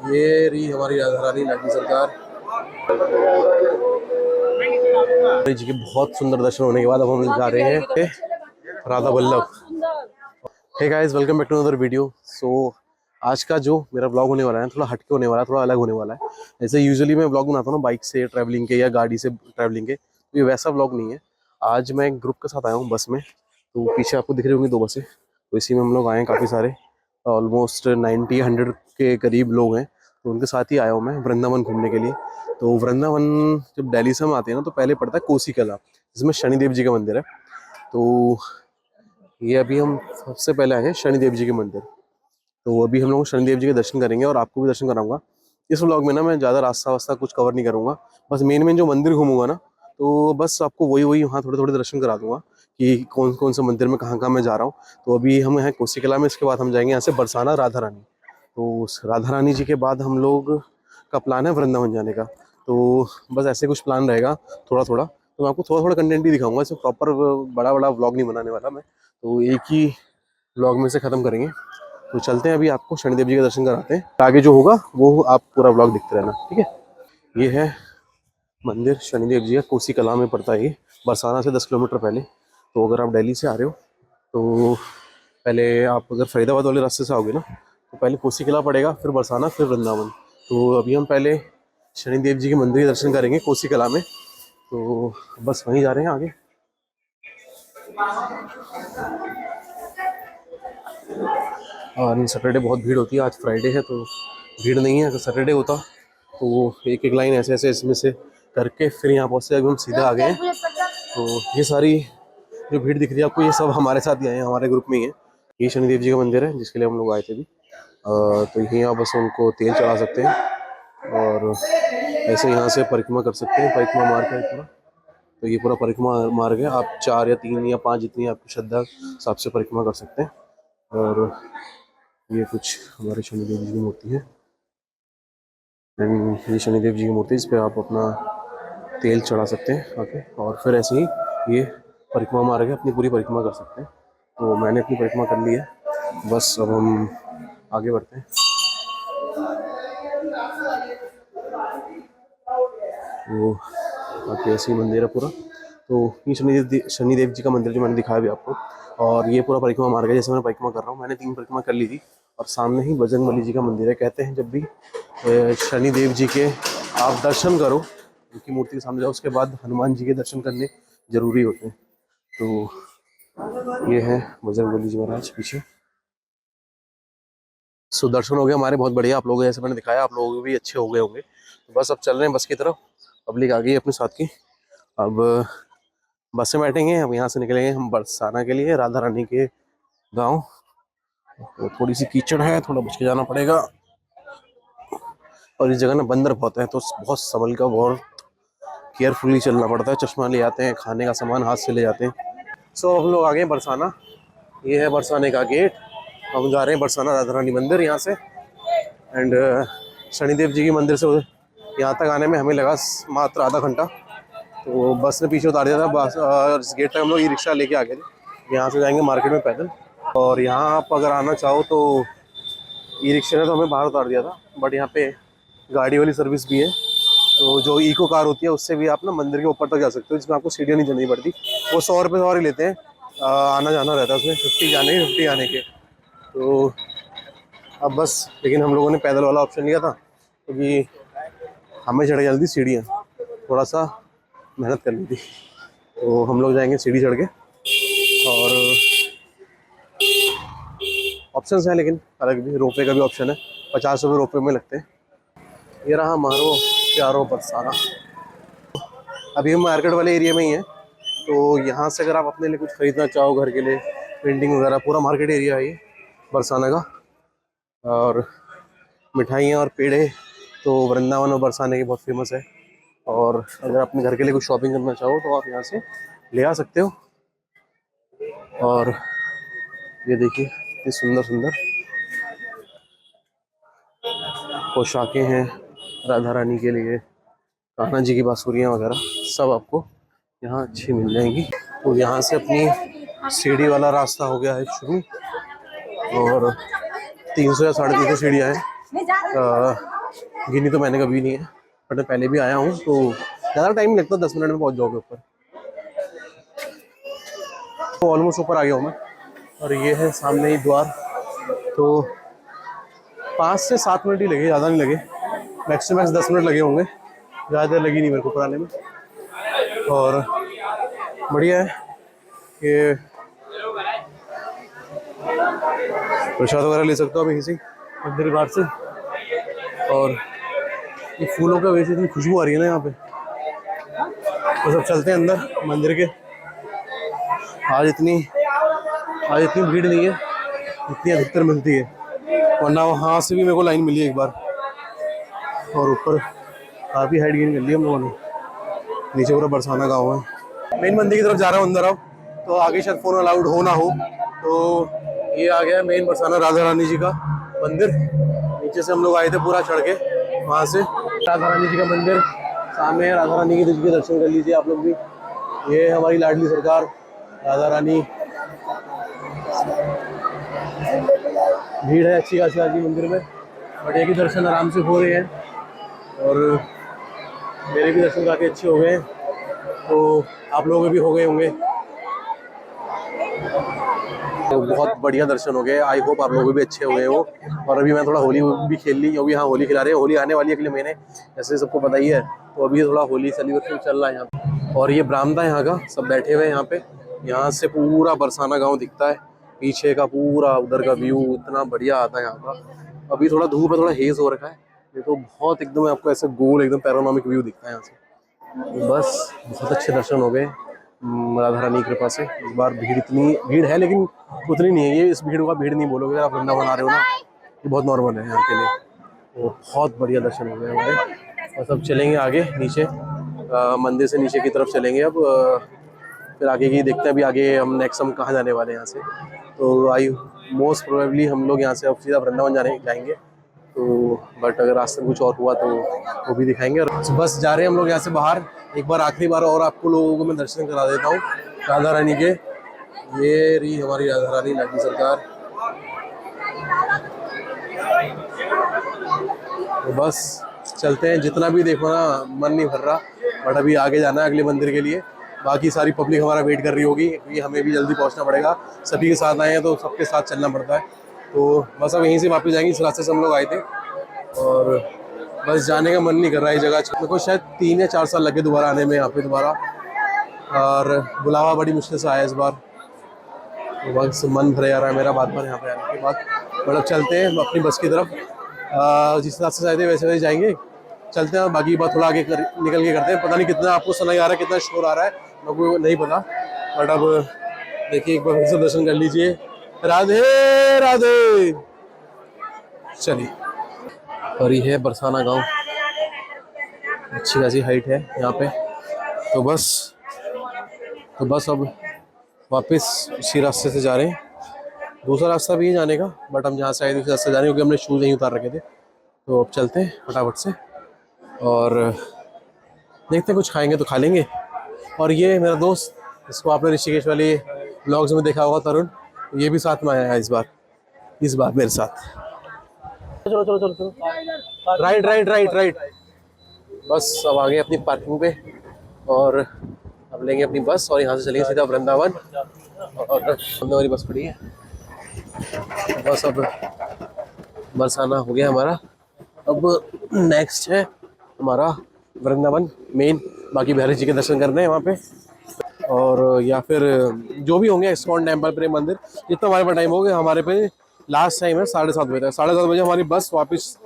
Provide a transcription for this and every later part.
ये रही हमारी राधा रानी लाडली सरकार जी के बहुत सुंदर दर्शन होने के बाद अब हम जा रहे हैं Radha Vallabh. Hey guys, welcome back to another video. So आज का जो मेरा ब्लॉग होने वाला है थोड़ा हटके होने वाला है, थोड़ा अलग होने वाला है। जैसे यूजुअली मैं ब्लॉग बनाता हूँ ना बाइक से ट्रैवलिंग के या गाड़ी से ट्रैवलिंग के, तो ये वैसा ब्लॉग नहीं है। आज मैं एक ग्रुप के साथ आया हूँ बस में। तो पीछे आपको दिख रही होंगी 2 बसें, तो इसी में हम लोग आए हैं काफ़ी सारे, ऑलमोस्ट 90-100 के करीब लोग हैं। तो उनके साथ ही आया हूँ मैं वृंदावन घूमने के लिए। तो वृंदावन जब दिल्ली से हम आते हैं ना तो पहले पड़ता है कोसी कला, जिसमें शनिदेव जी का मंदिर है। तो ये अभी हम सबसे पहले आए हैं शनिदेव जी के मंदिर। तो अभी हम लोग शनिदेव जी के दर्शन करेंगे और आपको भी दर्शन कराऊंगा। इस व्लॉग में ना मैं ज़्यादा रास्ता वास्ता कुछ कवर नहीं करूँगा, बस मेन मेन जो मंदिर घूमूंगा ना, तो बस आपको वही वही वहाँ थोड़े थोड़े दर्शन करा दूंगा कि कौन कौन से मंदिर में कहाँ कहाँ मैं जा रहा हूँ। तो अभी हम हैं कोसी कला में, इसके बाद हम जाएंगे यहाँ से बरसाना राधा रानी। तो उस राधा रानी जी के बाद हम लोग का प्लान है वृंदावन जाने का। तो बस ऐसे कुछ प्लान रहेगा थोड़ा थोड़ा। तो मैं आपको थोड़ा थोड़ा कंटेंट ही दिखाऊंगा, इसमें प्रॉपर बड़ा बड़ा व्लॉग नहीं बनाने वाला मैं। तो एक ही व्लॉग में से ख़त्म करेंगे। तो चलते हैं, अभी आपको शनिदेव जी के दर्शन कराते हैं। आगे जो होगा वो आप पूरा व्लॉग देखते रहना, ठीक है। ये है मंदिर शनिदेव जी का, कोसी कला में पड़ता है ये, बरसाना से 10 किलोमीटर पहले। तो अगर आप दिल्ली से आ रहे हो तो पहले आप अगर फरीदाबाद वाले रास्ते से आओगे ना, तो पहले कोसी कला पड़ेगा, फिर बरसाना, फिर वृंदावन। तो अभी हम पहले शनिदेव जी के मंदिर के दर्शन करेंगे कोसी कला में। तो बस वहीं जा रहे हैं आगे। और सैटरडे बहुत भीड़ होती है, आज फ्राइडे है तो भीड़ नहीं है। अगर सैटरडे होता तो एक एक लाइन ऐसे ऐसे इसमें से करके फिर यहाँ पहुँचते, अभी हम सीधा आ गए हैं। तो ये सारी जो भीड़ दिख रही है आपको, ये सब हमारे साथ ही आए हैं, हमारे ग्रुप में ही है। ये शनिदेव जी का मंदिर है जिसके लिए हम लोग आए थे अभी। तो यहीं आप बस उनको तेल चढ़ा सकते हैं और ऐसे यहाँ से परिक्रमा कर सकते हैं, परिक्रमा मार्ग है पूरा। तो ये पूरा परिक्रमा मार्ग है, आप 4 या 3 या 5 जितनी आपकी श्रद्धा हिसाब से परिक्रमा कर सकते हैं। और ये कुछ हमारे शनिदेव जी की मूर्ति है। ये शनिदेव जी की मूर्ति, इस पर आप अपना तेल चढ़ा सकते हैं आके, और फिर ऐसे ही ये परिक्रमा मार्ग है, अपनी पूरी परिक्रमा कर सकते हैं। तो मैंने अपनी परिक्रमा कर ली है, बस अब हम आगे बढ़ते हैं। वो बाकी ऐसे ही मंदिर है पूरा। तो ये शनिदेव जी का मंदिर जो मैंने दिखाया भी आपको, और ये पूरा परिक्रमा मार्ग है। जैसे मैं परिक्रमा कर रहा हूँ, मैंने 3 परिक्रमा कर ली थी। और सामने ही बजरंगबली जी का मंदिर है। कहते हैं जब भी शनिदेव जी के आप दर्शन करो, उनकी मूर्ति के सामने जाओ, उसके बाद हनुमान जी के दर्शन करने जरूरी होते हैं। तो ये है बजरंगबली जी महाराज पीछे। सो दर्शन हो गए हमारे, बहुत बढ़िया। आप लोग जैसे मैंने दिखाया, आप लोग भी अच्छे हो गए होंगे। तो बस अब चल रहे हैं बस की तरफ। पब्लिक आ गई है अपने साथ की। अब बस में बैठेंगे, अब यहाँ से निकलेंगे हम बरसाना के लिए, राधा रानी के गांव। तो थोड़ी सी कीचड़ है, थोड़ा बच के जाना पड़ेगा। और इस जगह ना बंदर बहुत है, तो बहुत संभल का, बहुत केयरफुली चलना पड़ता है। चश्मा ले जाते हैं, खाने का सामान हाथ से ले जाते हैं। सो हम लोग आ गए बरसाना। ये है बरसाने का गेट। हम जा रहे हैं बरसाना राधा रानी मंदिर यहाँ से। एंड शनिदेव जी के मंदिर से यहाँ तक आने में हमें लगा मात्र आधा घंटा। तो बस ने पीछे उतार दिया था। बस इस गेट तक हम लोग ई रिक्शा लेके आ गए थे। यहाँ से जाएंगे मार्केट में पैदल। और यहाँ आप अगर आना चाहो तो ई रिक्शा ने तो हमें बाहर उतार दिया था, बट यहाँ पे गाड़ी वाली सर्विस भी है। तो जो इको कार होती है उससे भी आप ना मंदिर के ऊपर तक जा सकते हो, जिसमें आपको सीढ़ियाँ नहीं चढ़नी पड़ती। वो 100 रुपये सवारी लेते हैं, आना जाना रहता है उसमें, 50 जाने के 50 आने के। तो अब बस, लेकिन हम लोगों ने पैदल वाला ऑप्शन लिया था क्योंकि हमें चढ़ गई थी सीढ़ियाँ, थोड़ा सा मेहनत करनी थी। तो हम लोग जाएंगे सीढ़ी चढ़ के। और ऑप्शंस हैं लेकिन अलग भी, रोपवे का भी ऑप्शन है, 50 रुपये रोपवे में लगते हैं। ये रहा मारो प्यारो बरसाना। अभी हम मार्केट वाले एरिया में ही हैं। तो यहाँ से अगर आप अपने लिए कुछ खरीदना चाहो घर के लिए, पेंटिंग वगैरह, पूरा मार्केट एरिया है ये बरसाना का। और मिठाइयाँ और पेड़े तो वृंदावन और बरसाने के बहुत फेमस है। और अगर अपने घर के लिए कुछ शॉपिंग करना चाहो तो आप यहाँ से ले आ सकते हो। और ये देखिए कितनी सुंदर सुंदर पोशाकें हैं राधा रानी के लिए, कान्हा जी की बांसुरियाँ वगैरह सब आपको यहाँ अच्छी मिल जाएंगी। तो यहाँ से अपनी सीढ़ी वाला रास्ता हो गया है शुरू, और 300 या 350 सीढ़ियाँ हैं। गिनी तो मैंने कभी नहीं है, बट मैं पहले भी आया हूँ, तो ज़्यादा टाइम नहीं लगता, 10 मिनट में पहुँच जाओगे ऊपर। तो ऑलमोस्ट ऊपर आ गया हूँ मैं, और ये है सामने ही द्वार। तो 5 से 7 मिनट ही लगे, ज़्यादा नहीं लगे, मैक्स टू मैक्स 10 मिनट लगे होंगे, ज़्यादा देर लगी नहीं मेरे को ऊपर आने में। और बढ़िया है कि प्रसाद वगैरह ले सकते हो आप यहीं से मंदिर के बाहर से। और ये फूलों का वैसे इतनी खुशबू आ रही है ना यहाँ पे। तो सब चलते हैं अंदर मंदिर के। आज इतनी भीड़ नहीं है इतनी अधिकतर मिलती है, वरना वहाँ से भी मेरे को लाइन मिली एक बार। और ऊपर काफ़ी हाइट गेन कर ली हम लोगों ने, नीचे पूरा बरसाना गाँव है। मेन मंदिर की तरफ जा रहा हूँ अंदर अब, तो आगे शायद फ़ोन अलाउड हो ना हो। तो ये आ गया मेन बरसाना राधा रानी जी का मंदिर। नीचे से हम लोग आए थे पूरा चढ़ के, वहाँ से राधा रानी जी का मंदिर सामने है। राधा रानी के दर्शन कर लीजिए आप लोग भी। ये हमारी लाडली सरकार राधा रानी। भीड़ है अच्छी खासी आज मंदिर में, बट एक ही दर्शन आराम से हो रहे हैं, और मेरे भी दर्शन काफ़ी अच्छे हो गए हैं, तो आप लोगों के भी हो गए होंगे। तो बहुत बढ़िया दर्शन हो गए, आई होप आप लोगों को भी अच्छे हो गए हो। और अभी मैं थोड़ा होली भी खेल ली, क्योंकि हाँ होली खिला रहे हैं, होली आने वाली है अगले महीने, जैसे सबको पता ही है। तो अभी थोड़ा होली सेलिब्रेशन चल रहा है यहाँ पे। और ये बरामदा है यहाँ का, सब बैठे हुए हैं यहाँ पे। यहाँ से पूरा बरसाना गाँव दिखता है, पीछे का पूरा उधर का व्यू इतना बढ़िया आता है यहाँ का। अभी थोड़ा धूप है, थोड़ा हेज हो रखा है, ये तो बहुत एकदम आपको ऐसे गोल एकदम पैनोरामिक व्यू दिखता है यहाँ से। बस बहुत अच्छे दर्शन हो गए राधा रानी की कृपा से। इस बार भीड़ है, लेकिन उतनी नहीं है। ये इस भीड़ का भीड़ नहीं बोलोगे, अगर आप वृंदावन आ रहे हो ना, ये बहुत नॉर्मल है यहाँ के लिए। तो बहुत बढ़िया दर्शन हो गए हमारे। बस अब चलेंगे आगे नीचे, मंदिर से नीचे की तरफ चलेंगे अब। फिर आगे की देखते हैं अभी आगे हम नेक्स्ट हम कहाँ जाने वाले हैं यहाँ से। तो आई मोस्ट प्रोबेबली हम लोग यहाँ से अब सीधा वृंदावन जाएंगे। तो बट अगर रास्ते में कुछ और हुआ तो वो भी दिखाएंगे। और बस जा रहे हैं हम लोग यहाँ से बाहर। एक बार आखिरी बार और आपको लोगों को मैं दर्शन करा देता हूँ राधा रानी के। ये रही हमारी राधा रानी लाडली सरकार। तो बस चलते हैं, जितना भी देखो ना मन नहीं भर रहा, बट अभी आगे जाना है अगले मंदिर के लिए। बाकी सारी पब्लिक हमारा वेट कर रही होगी, क्योंकि हमें भी जल्दी पहुंचना पड़ेगा। सभी के साथ आए हैं तो सबके साथ चलना पड़ता है। तो बस अब यहीं से वापस जाएंगे, इस रास्ते से हम लोग आए थे, और बस जाने का मन नहीं कर रहा है। जगह मेरे को शायद 3 या 4 साल लगे दोबारा आने में यहाँ पे दोबारा, और बुलावा बड़ी मुश्किल से आया इस बार। तो बस मन भरे जा रहा है मेरा बात पर यहाँ पे आने के बाद। मतलब चलते हैं अपनी बस की तरफ, जिस रास्ते से आए थे वैसे वैसे जाएंगे, चलते हैं। बाकी बात थोड़ा आगे निकल के करते हैं। पता नहीं कितना आपको सुनाई आ रहा है, कितना शोर आ रहा है, मेरे को नहीं पता, बट अब देखिए एक बार फिर से दर्शन कर लीजिए। राधे राधे। चलिए, और ये है बरसाना गांव, अच्छी खासी हाइट है यहाँ पे। तो बस अब वापस इसी रास्ते से जा रहे हैं। दूसरा रास्ता भी है जाने का, बट हम जहाँ से आए थे उस रास्ते जा रहे हैं, क्योंकि हमने शूज़ नहीं उतार रखे थे। तो अब चलते हैं फटाफट से, और देखते हैं कुछ खाएंगे तो खा लेंगे। और ये मेरा दोस्त, इसको आपने ऋषिकेश वाले ब्लॉग्स में देखा होगा, तरुण, ये भी साथ में आया है इस बार मेरे साथ। चलो चलो चलो चलो, राइट राइट राइट राइट। बस अब आ गए अपनी पार्किंग पे, और अब लेंगे अपनी बस और यहाँ से चलेंगे सीधा वृंदावन। और वृंदावन बस पड़ी है। बस अब बरसाना हो गया हमारा, अब नेक्स्ट है हमारा वृंदावन मेन। बाकी बिहारी जी के दर्शन करने हैं वहाँ पे, और या फिर जो भी होंगे इस्कॉन टेम्पल, प्रेम मंदिर, जितना हमारे पास टाइम हो गया। हमारे पे लास्ट टाइम है 7:30 बजे तक। 7:30 बजे हमारी बस वापस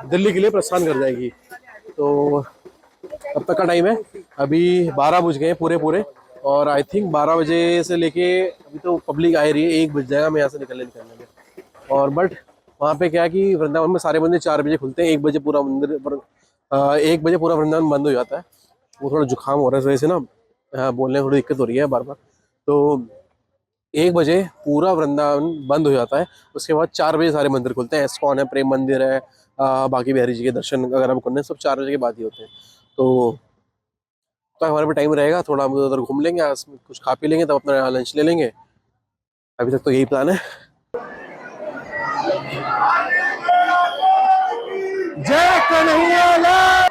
दिल्ली के लिए प्रस्थान कर जाएगी। तो अब तक का टाइम है, अभी 12 बज गए पूरे, और आई थिंक 12 बजे से लेके अभी तो पब्लिक आ रही है, 1 बज जाएगा मैं यहाँ से निकलने में। और बट वहाँ पे क्या है कि वृंदावन में सारे मंदिर 4 बजे खुलते हैं, 1 बजे पूरा मंदिर 1 बजे पूरा वृंदावन बंद हो जाता है। वो थोड़ा जुकाम हो रहा है इस वजह से ना, बोलने में थोड़ी दिक्कत हो रही है बार। तो 1 बजे पूरा वृंदावन बंद हो जाता है। उसके बाद 4 बजे सारे मंदिर खुलते हैं। इस्कॉन है, प्रेम मंदिर है, बाकी बिहारी जी के दर्शन अगर हम करने, सब 4 बजे के बाद ही होते हैं। तो हमारे पे टाइम रहेगा, थोड़ा हम उधर घूम लेंगे, कुछ खा पी लेंगे, तब अपना लंच ले लेंगे। अभी तक तो यही प्लान है। कन्हैया लाल,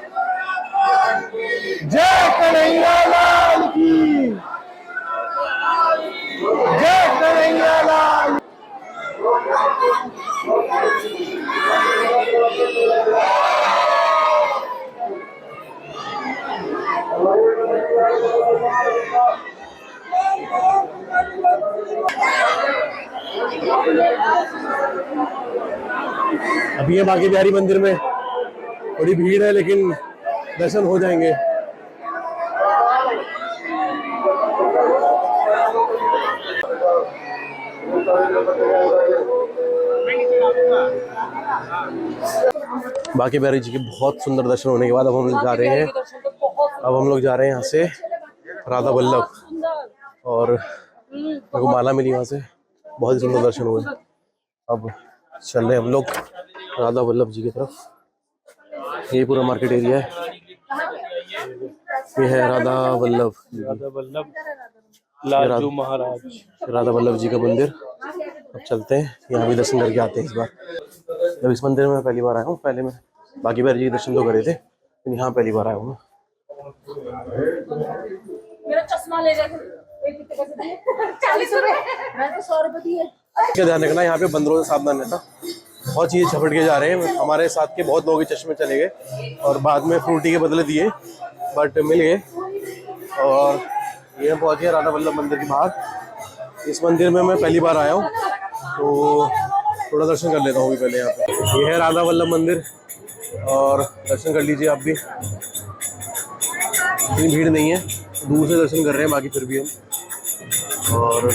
जय कन्हैया लाल की, जय कन्हैया लाल। अभी ये बांके बिहारी मंदिर में थोड़ी भीड़ है, लेकिन दर्शन हो जाएंगे। बांके बिहारी जी के बहुत सुंदर दर्शन होने के बाद अब हम लोग जा रहे हैं, यहाँ से राधा वल्लभ, और मेरे को माला मिली वहाँ से, बहुत ही सुंदर दर्शन हुए। अब चल रहे हम लोग राधा वल्लभ जी की तरफ। ये पूरा मार्केट एरिया है, ये है राधा वल्लभ लालजू महाराज, राधा वल्लभ जी का मंदिर। अब चलते हैं, यहाँ भी दर्शन करके आते हैं इस बार। जब इस मंदिर में मैं पहली बार आया हूँ, पहले मैं बांके बिहारी जी के दर्शन तो करे थे, लेकिन यहाँ पहली बार आया हूँ। मेरा चश्मा ले गए 40 रुपए, मैं तो 100 रुपए दिए। क्या ध्यान रखना, यहाँ पे बंदरों से सावधान रहना। बहुत चीज़ें झपट के जा रहे हैं। हमारे साथ के बहुत लोगों के चश्मे चले गए और बाद में फ्रूटी के बदले दिए, बट मिल गए। और ये पहुँच गया राधा वल्लभ मंदिर के बाहर। इस मंदिर में मैं पहली बार आया हूँ, तो थोड़ा दर्शन कर लेता हूँ अभी पहले। यहाँ पे ये है राधा वल्लभ मंदिर, और दर्शन कर लीजिए आप भी। इतनी भीड़ नहीं है, दूर से दर्शन कर रहे हैं बाकी फिर भी हम। और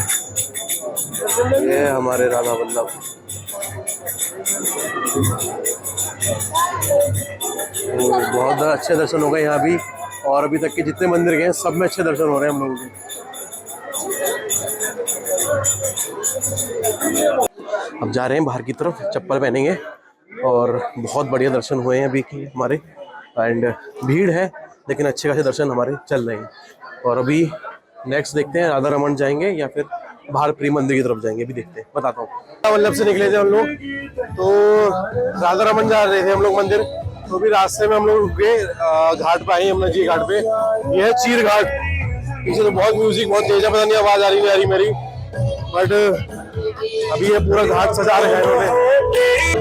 ये हमारे राधा वल्लभ, तो बहुत अच्छे दर्शन हो गए यहाँ भी। और अभी तक के जितने मंदिर गए सब में अच्छे दर्शन हो रहे हैं हम लोगों के। अब जा रहे हैं बाहर की तरफ, चप्पल पहनेंगे। और बहुत बढ़िया दर्शन हुए हैं अभी के हमारे, एंड भीड़ है लेकिन अच्छे खासे दर्शन हमारे चल रहे हैं। और अभी नेक्स्ट देखते हैं, राधा रमन जाएंगे या फिर बाहर प्रेम मंदिर की तरफ जाएंगे, अभी देखते हैं, बताता हूँ। राधा वल्लभ से निकले थे हम लोग, तो राधा रमन जा रहे थे हम लोग मंदिर। तो भी रास्ते में हम लोग रुक गए, घाट पे आए यमुना जी घाट पे। यह है चीर घाट। पीछे तो बहुत म्यूजिक बहुत तेज है, पता नहीं आवाज आ रही नहीं आ रही मेरी, बट अभी ये पूरा घाट सजा रहे हैं इन्होंने।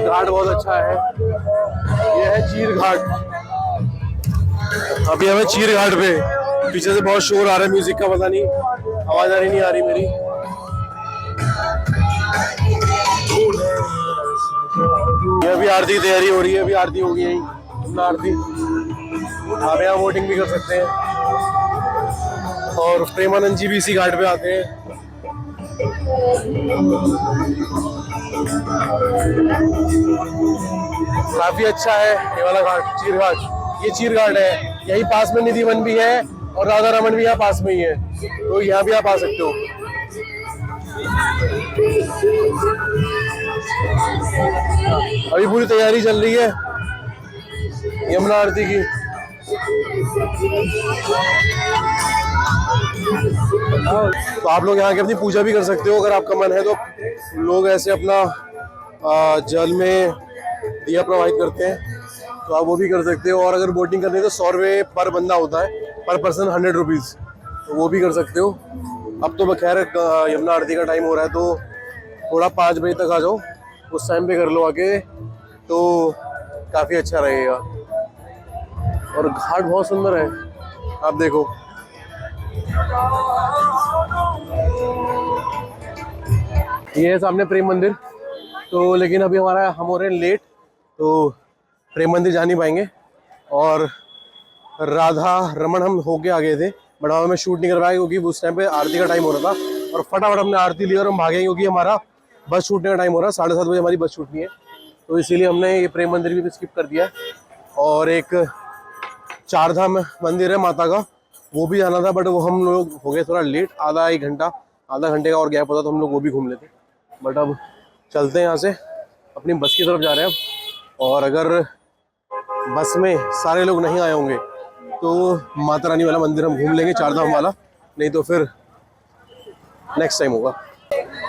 घाट बहुत अच्छा है। यह है चीर घाट। अभी हमें चीर घाट पे, पीछे से बहुत शोर आ रहा है म्यूजिक का, पता नहीं आवाज आ रही नहीं आ रही मेरी। ये अभी आरती की तैयारी हो रही है, अभी आरती होगी यही आरती। आप यहाँ वोटिंग भी कर सकते हैं। और प्रेमानंद जी भी इसी घाट पे आते हैं। काफी अच्छा है ये वाला घाट, चीर घाट। ये चीर घाट है, यही पास में निधि वन भी है और राधा रमन भी यहाँ पास में ही है, तो यहाँ भी आप आ सकते हो। अभी पूरी तैयारी चल रही है यमुना आरती की। तो आप लोग यहाँ की अपनी पूजा भी कर सकते हो, अगर आपका मन है तो। लोग ऐसे अपना जल में दिया प्रवाहित करते हैं, तो आप वो भी कर सकते हो। और अगर बोटिंग करनी है तो 100 रुपये पर बंदा होता है, पर पर्सन 100 रुपीज़, तो वो भी कर सकते हो। अब तो खैर यमुना आरती का टाइम हो रहा है, तो थोड़ा 5 बजे तक आ जाओ, उस टाइम पे कर लो आके, तो काफ़ी अच्छा रहेगा। और घाट बहुत सुंदर है, आप देखो। ये है सामने प्रेम मंदिर। तो लेकिन अभी हम हो रहे हैं लेट, तो प्रेम मंदिर जा नहीं पाएंगे। और राधा रमन हम होके आ गए थे, बट हमें शूट नहीं कर पाए क्योंकि उस टाइम पे आरती का टाइम हो रहा था। और फटाफट हमने आरती ली और हम भागे, क्योंकि हमारा बस छूटने का टाइम हो रहा है। 7:30 बजे हमारी बस छूटनी है, तो इसीलिए हमने ये प्रेम मंदिर भी स्किप कर दिया। और एक चारधाम मंदिर है माता का, वो भी जाना था, बट वो हम लोग हो गए थोड़ा लेट। आधा घंटे का और गैप होता तो हम लोग वो भी घूम लेते। बट अब चलते हैं यहाँ से, अपनी बस की तरफ जा रहे हैं अब। और अगर बस में सारे लोग नहीं आए होंगे तो माता रानी वाला मंदिर हम घूम लेंगे, चारधाम वाला, नहीं तो फिर नेक्स्ट टाइम होगा।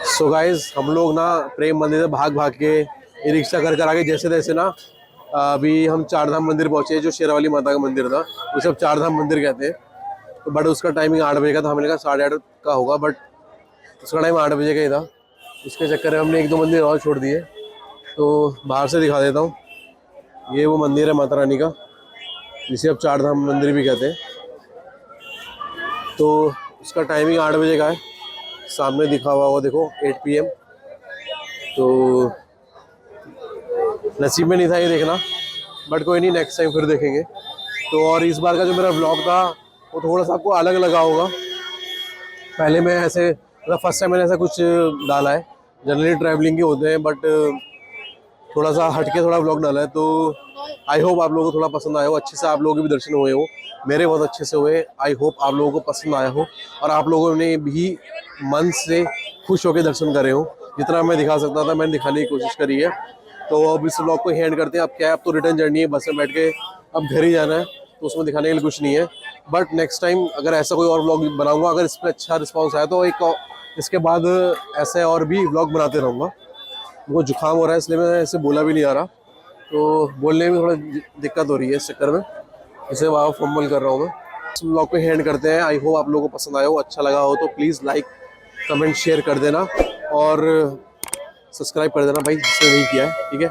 सो गाइज, हम लोग ना प्रेम मंदिर से भाग भाग के रिक्शा कर आगे जैसे तैसे ना अभी हम चार धाम मंदिर पहुंचे, जो शेरावाली माता का मंदिर था उसे अब चार धाम मंदिर कहते हैं। तो बट उसका टाइमिंग 8 बजे का था, हमें लगा 8:30 का होगा, बट उसका टाइम 8 बजे का ही था। इसके चक्कर में हमने 1-2 मंदिर और छोड़ दिए। तो बाहर से दिखा देता हूँ, ये वो मंदिर है माता रानी का, जिसे अब चार धाम मंदिर भी कहते हैं। तो उसका टाइमिंग 8 बजे का है, सामने दिखा हुआ होगा देखो 8 PM। तो नसीब में नहीं था ये देखना, बट कोई नहीं, नेक्स्ट टाइम फिर देखेंगे। तो और इस बार का जो मेरा व्लॉग था वो थोड़ा सा आपको अलग लगा होगा। पहले मैं ऐसे मतलब फर्स्ट टाइम मैंने ऐसा कुछ डाला है, जनरली ट्रैवलिंग के होते हैं, बट थोड़ा सा हटके थोड़ा व्लॉग डाला है। तो आई होप आप लोगों को थोड़ा पसंद आया हो, अच्छे से आप लोगों के भी दर्शन हुए हो, मेरे बहुत अच्छे से हुए। आई होप आप लोगों को पसंद आया हो और आप लोगों ने भी मन से खुश होकर दर्शन करे हो। जितना मैं दिखा सकता था मैंने दिखाने की कोशिश करी है। तो अब इस व्लॉग को एंड करते हैं। अब क्या है, अब तो रिटर्न जर्नी है, बस में बैठ के अब घर ही जाना है, तो उसमें दिखाने के लिए कुछ नहीं है। बट नेक्स्ट टाइम अगर ऐसा कोई और व्लॉग बनाऊंगा, अगर इस पर अच्छा रिस्पॉन्स आया तो इसके बाद ऐसे और भी व्लॉग बनाते रहूँगा। वो जुकाम हो रहा है इसलिए मैं ऐसे बोला भी नहीं आ रहा, तो बोलने में थोड़ा दिक्कत हो रही है इस चक्कर में, इसे वहाँ फंबल कर रहा हूँ मैं। इस व्लॉग को एंड करते हैं। आई होप आप लोगों को पसंद आया हो, अच्छा लगा हो तो प्लीज़ लाइक कमेंट शेयर कर देना और सब्सक्राइब कर देना भाई, जिसने नहीं किया है। ठीक है,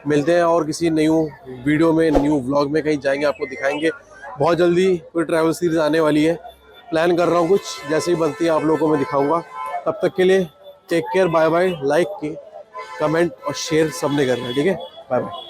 मिलते हैं और किसी न्यू वीडियो में, न्यू व्लॉग में कहीं जाएंगे, आपको दिखाएंगे। बहुत जल्दी कोई ट्रैवल सीरीज आने वाली है, प्लान कर रहा हूँ कुछ, जैसे ही बनती है आप लोगों को मैं दिखाऊंगा। तब तक के लिए take care, bye bye. Like की कमेंट और शेयर सबने करना है, ठीक है, बाय बाय।